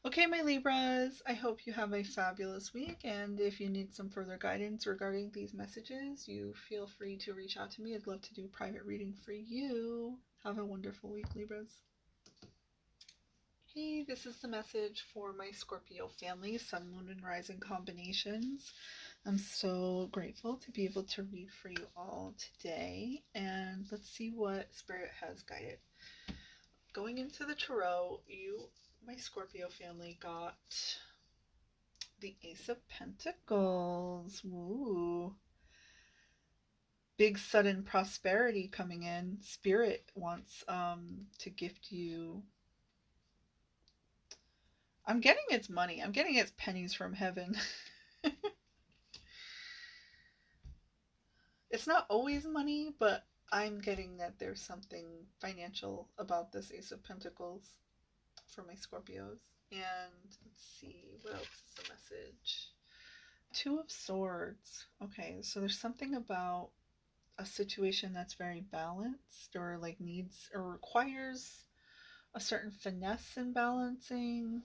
Okay, my Libras, I hope you have a fabulous week, and if you need some further guidance regarding these messages, you feel free to reach out to me. I'd love to do a private reading for you. Have a wonderful week, Libras. Hey, this is the message for my Scorpio family, Sun, Moon, and Rising combinations. I'm so grateful to be able to read for you all today, and let's see what Spirit has guided. Going into the Tarot, my Scorpio family, got the Ace of Pentacles. Woo. Big sudden prosperity coming in. Spirit wants to gift you. I'm getting its money. I'm getting its pennies from heaven. It's not always money, but I'm getting that there's something financial about this Ace of Pentacles for my Scorpios. And let's see, what else is the message? Two of Swords. Okay, so there's something about a situation that's very balanced or like needs or requires a certain finesse in balancing.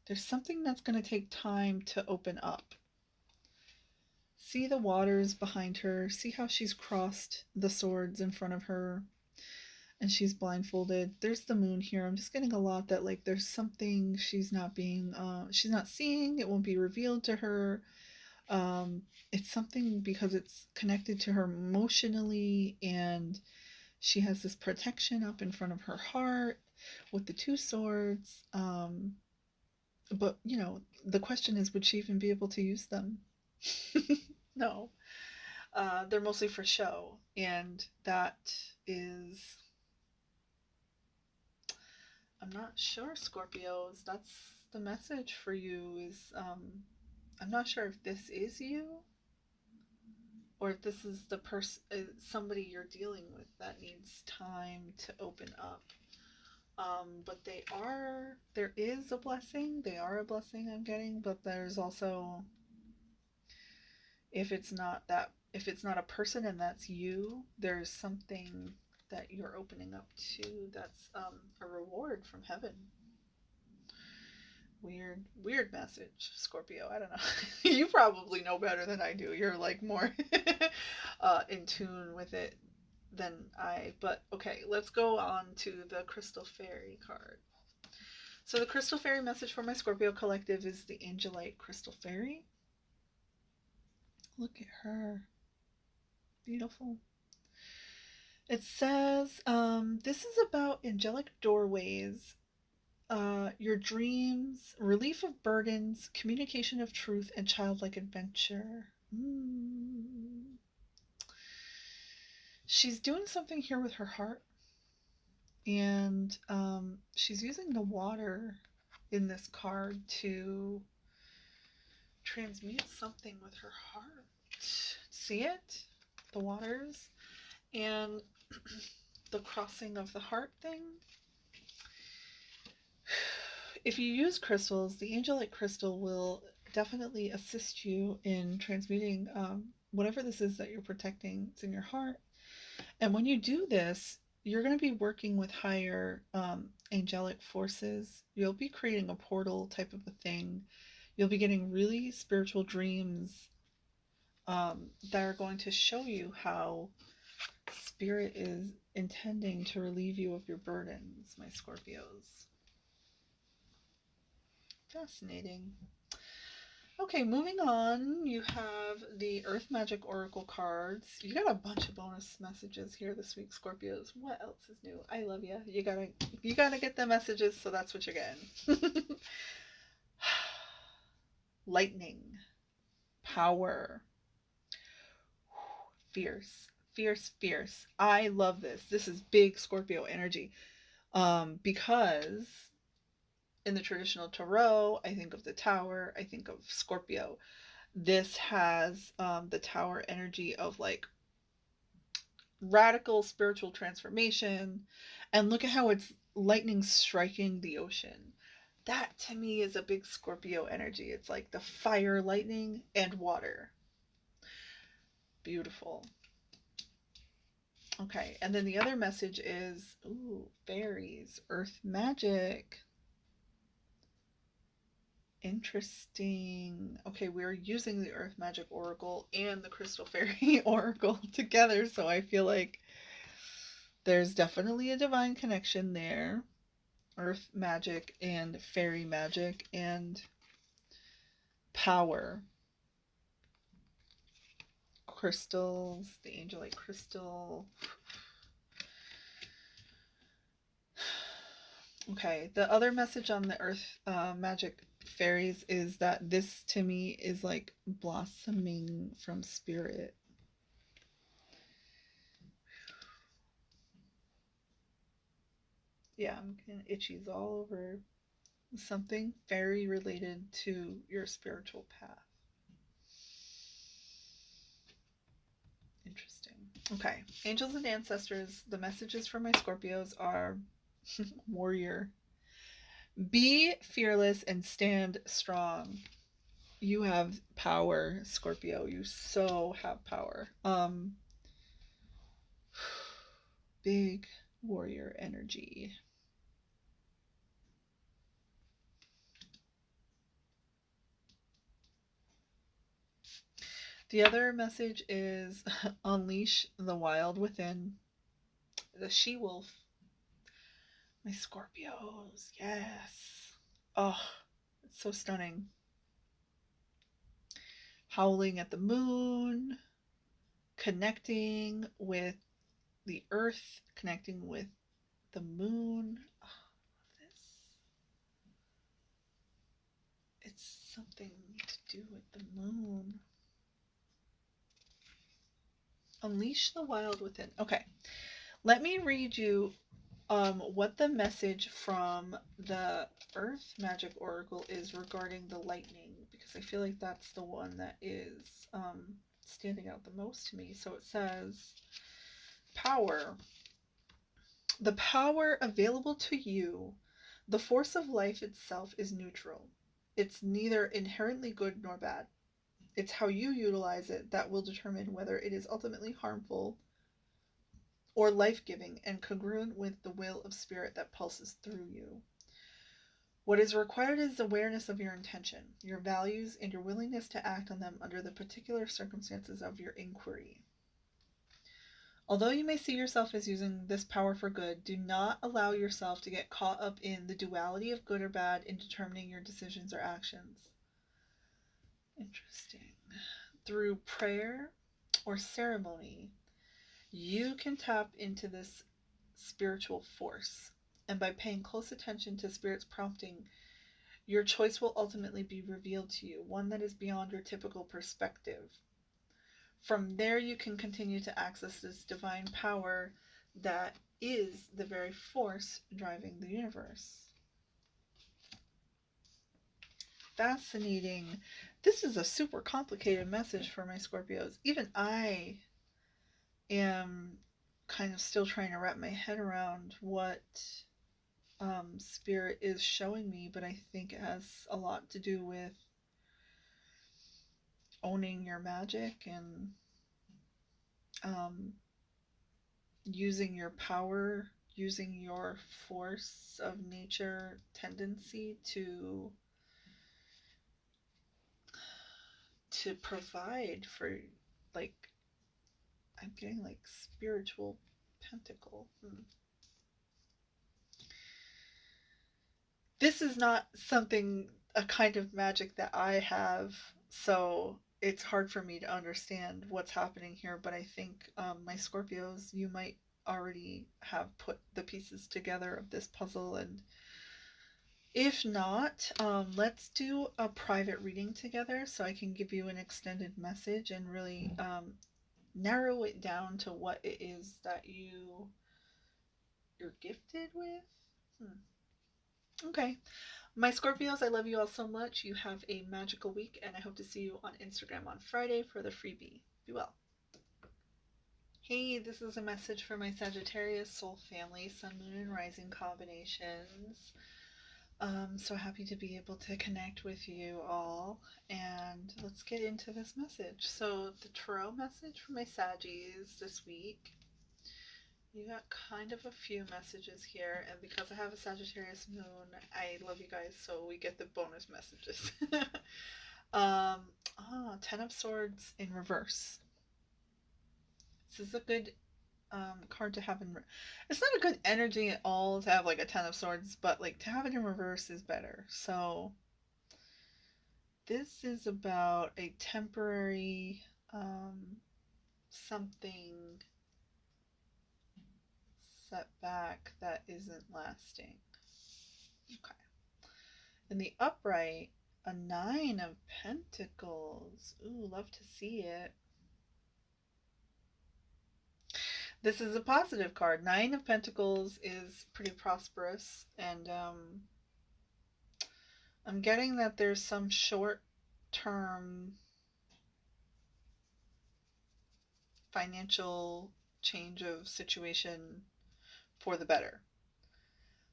There's something that's going to take time to open up. See the waters behind her. See how she's crossed the swords in front of her and she's blindfolded. There's the moon here. I'm just getting a lot that like there's something she's not seeing. It won't be revealed to her. It's something because it's connected to her emotionally, and she has this protection up in front of her heart with the two swords. But you know, the question is, would she even be able to use them? No. They're mostly for show, and that is, I'm not sure, Scorpios. That's the message for you is I'm not sure if this is you or if this is the person, somebody you're dealing with that needs time to open up. But there is a blessing. They are a blessing I'm getting, but there's also, if it's not a person and that's you, there's something that you're opening up to that's a reward from heaven. Weird message, Scorpio. I don't know. You probably know better than I do. You're like more in tune with it than I. But okay, let's go on to the Crystal Fairy card. So the Crystal Fairy message for my Scorpio collective is the Angelite Crystal Fairy. Look at her. Beautiful. It says, this is about angelic doorways, your dreams, relief of burdens, communication of truth, and childlike adventure. She's doing something here with her heart, and she's using the water in this card to transmute something with her heart. See it? The waters and the crossing of the heart thing. If you use crystals, the angelic crystal will definitely assist you in transmuting whatever this is that you're protecting. It's in your heart. And when you do this, you're going to be working with higher angelic forces. You'll be creating a portal type of a thing. You'll be getting really spiritual dreams that are going to show you how Spirit is intending to relieve you of your burdens, my Scorpios. Fascinating. Okay, moving on, you have the Earth Magic Oracle cards. You got a bunch of bonus messages here this week, Scorpios. What else is new? I love you. You gotta get the messages, so that's what you're getting. Lightning, power, fierce, fierce, fierce. I love this. This is big Scorpio energy, because in the traditional tarot, I think of the Tower, I think of Scorpio. This has the Tower energy of like radical spiritual transformation. And look at how it's lightning striking the ocean. That to me is a big Scorpio energy. It's like the fire, lightning, and water. Beautiful. Okay, and then the other message is, ooh, fairies, earth magic. Interesting. Okay, we're using the Earth Magic Oracle and the Crystal Fairy Oracle together, so I feel like there's definitely a divine connection there. Earth magic and fairy magic and power. Crystals, the Angelite crystal. Okay, the other message on the Earth magic fairies is that this to me is like blossoming from spirit. Yeah, I'm getting itchies all over. Something very related to your spiritual path. Interesting. Okay, angels and ancestors, the messages for my Scorpios are warrior. Be fearless and stand strong. You have power, Scorpio. You so have power. Big warrior energy. The other message is unleash the wild within. The she-wolf. My Scorpios, yes. Oh, it's so stunning. Howling at the moon, connecting with the earth, connecting with the moon. Oh, this. It's something to do with the moon. Unleash the wild within. Okay, let me read you what the message from the Earth Magic Oracle is regarding the lightning, because I feel like that's the one that is standing out the most to me. So it says, power. The power available to you, the force of life itself is neutral. It's neither inherently good nor bad. It's how you utilize it that will determine whether it is ultimately harmful or life-giving and congruent with the will of spirit that pulses through you. What is required is awareness of your intention, your values, and your willingness to act on them under the particular circumstances of your inquiry. Although you may see yourself as using this power for good, do not allow yourself to get caught up in the duality of good or bad in determining your decisions or actions. Interesting. Through prayer or ceremony, you can tap into this spiritual force, and by paying close attention to Spirit's prompting, your choice will ultimately be revealed to you, one that is beyond your typical perspective. From there, you can continue to access this divine power that is the very force driving the universe. fascinating. This is a super complicated message for my Scorpios. Even I am kind of still trying to wrap my head around what Spirit is showing me, but I think it has a lot to do with owning your magic and um, using your power, using your force of nature tendency to provide for, like, I'm getting like spiritual pentacle. This is not something, a kind of magic that I have, so it's hard for me to understand what's happening here. But I think my Scorpios, you might already have put the pieces together of this puzzle, and if not, let's do a private reading together so I can give you an extended message and really narrow it down to what it is that you're gifted with. Okay. My Scorpios, I love you all so much. You have a magical week, and I hope to see you on Instagram on Friday for the freebie. Be well. Hey, this is a message for my Sagittarius soul family, Sun, Moon, and Rising combinations. So happy to be able to connect with you all, and let's get into this message. So the tarot message for my Saggies this week. You got kind of a few messages here, and because I have a Sagittarius moon, I love you guys, so we get the bonus messages. Ten of Swords in reverse. This is a good card to have in. It's not a good energy at all to have like a Ten of Swords, but like to have it in reverse is better. So this is about a temporary something setback that isn't lasting. Okay. In the upright, a Nine of Pentacles. Ooh, love to see it. This is a positive card. Nine of Pentacles is pretty prosperous, and I'm getting that there's some short-term financial change of situation for the better,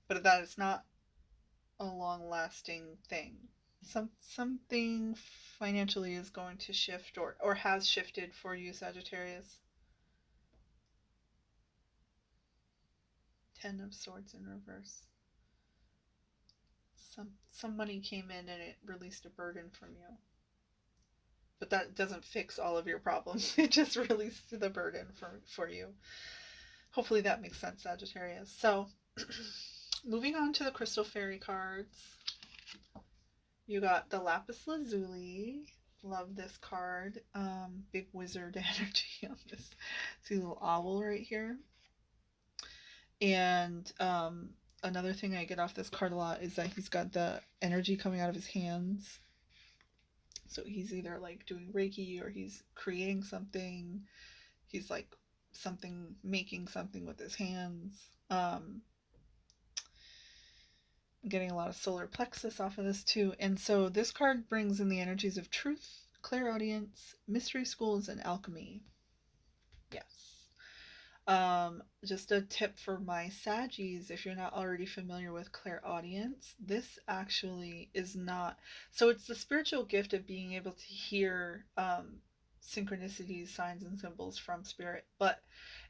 but that it's not a long-lasting thing. Something financially is going to shift or has shifted for you, Sagittarius. Ten of Swords in reverse. Some money came in and it released a burden from you. But that doesn't fix all of your problems. It just released the burden for you. Hopefully that makes sense, Sagittarius. So, moving on to the Crystal Fairy cards. You got the Lapis Lazuli. Love this card. Big wizard energy on this. See a little owl right here. And another thing I get off this card a lot is that he's got the energy coming out of his hands. So he's either like doing Reiki or he's creating something. He's like making something with his hands. I'm getting a lot of solar plexus off of this too. And so this card brings in the energies of truth, clairaudience, mystery schools, and alchemy. Yes. Just a tip for my Saggies, if you're not already familiar with clairaudience, this actually is not, so it's the spiritual gift of being able to hear synchronicities, signs, and symbols from spirit, but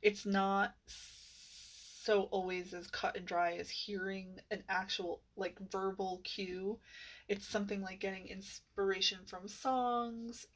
it's not so always as cut and dry as hearing an actual like verbal cue. It's something like getting inspiration from songs,